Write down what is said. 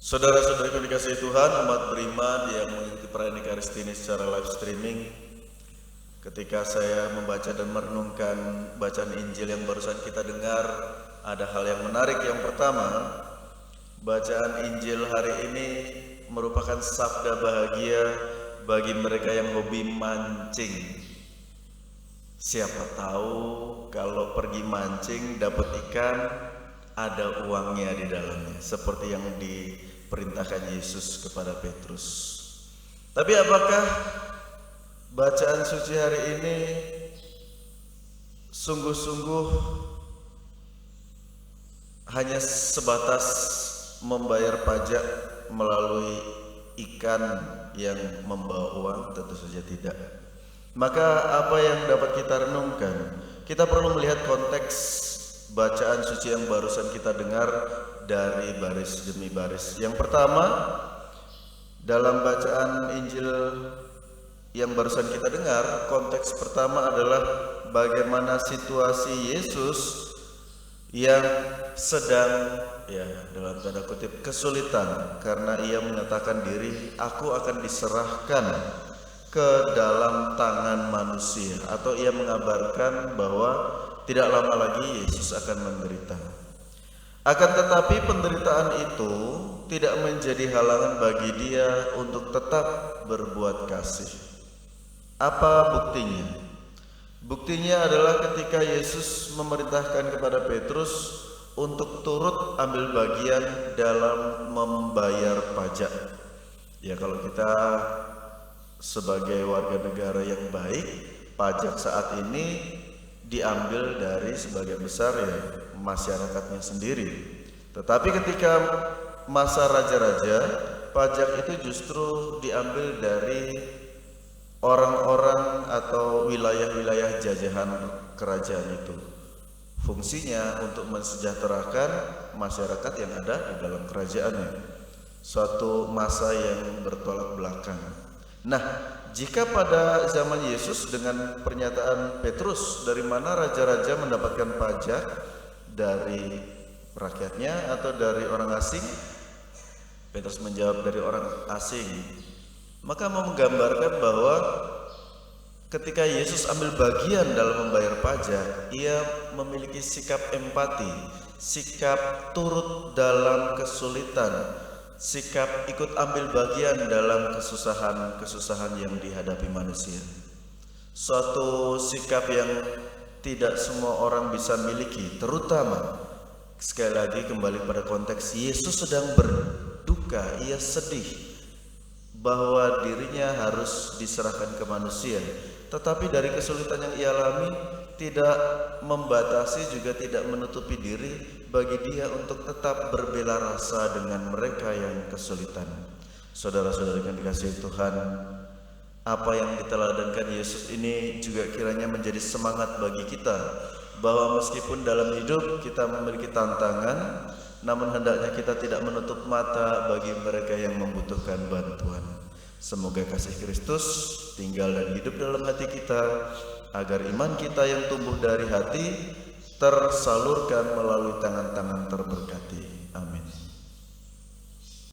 Saudara-saudariku dikasihi Tuhan, umat beriman yang mengikuti perayaan Ekaristi ini secara live streaming. Ketika saya membaca dan merenungkan bacaan Injil yang barusan kita dengar, ada hal yang menarik. Yang pertama, bacaan Injil hari ini merupakan sabda bahagia bagi mereka yang hobi mancing. Siapa tahu kalau pergi mancing dapat ikan, ada uangnya di dalamnya, seperti yang diperintahkan Yesus kepada Petrus. Tapi apakah bacaan suci hari ini sungguh-sungguh hanya sebatas membayar pajak melalui ikan yang membawa uang? Tentu saja tidak. Maka apa yang dapat kita renungkan? Kita perlu melihat konteks bacaan suci yang barusan kita dengar dari baris demi baris. Yang pertama, dalam bacaan Injil yang barusan kita dengar, konteks pertama adalah bagaimana situasi Yesus yang sedang, ya dalam tanda kutip, kesulitan karena ia menyatakan diri, aku akan diserahkan ke dalam tangan manusia, atau ia mengabarkan bahwa tidak lama lagi Yesus akan menderita. Akan tetapi penderitaan itu tidak menjadi halangan bagi dia untuk tetap berbuat kasih. Apa buktinya? Buktinya adalah ketika Yesus memerintahkan kepada Petrus untuk turut ambil bagian dalam membayar pajak. Ya, kalau kita sebagai warga negara yang baik, pajak saat ini diambil dari sebagian besar ya masyarakatnya sendiri. Tetapi ketika masa raja-raja, pajak itu justru diambil dari orang-orang atau wilayah-wilayah jajahan kerajaan itu. Fungsinya untuk mensejahterakan masyarakat yang ada di dalam kerajaannya. Suatu masa yang bertolak belakang. Nah, jika pada zaman Yesus dengan pernyataan Petrus, dari mana raja-raja mendapatkan pajak? Dari rakyatnya atau dari orang asing? Petrus menjawab dari orang asing. Maka mau menggambarkan bahwa ketika Yesus ambil bagian dalam membayar pajak, ia memiliki sikap empati, sikap turut dalam kesulitan, sikap ikut ambil bagian dalam kesusahan yang dihadapi manusia. Suatu sikap yang tidak semua orang bisa miliki, terutama sekali lagi kembali pada konteks Yesus sedang berduka, ia sedih bahwa dirinya harus diserahkan ke manusia. Tetapi dari kesulitan yang ia alami tidak membatasi juga tidak menutupi diri bagi dia untuk tetap berbela rasa dengan mereka yang kesulitan. Saudara-saudari yang dikasihi Tuhan, apa yang diteladankan Yesus ini juga kiranya menjadi semangat bagi kita, bahwa meskipun dalam hidup kita memiliki tantangan, namun hendaknya kita tidak menutup mata bagi mereka yang membutuhkan bantuan. Semoga kasih Kristus tinggal dan hidup dalam hati kita, agar iman kita yang tumbuh dari hati tersalurkan melalui tangan-tangan terberkati. Amin.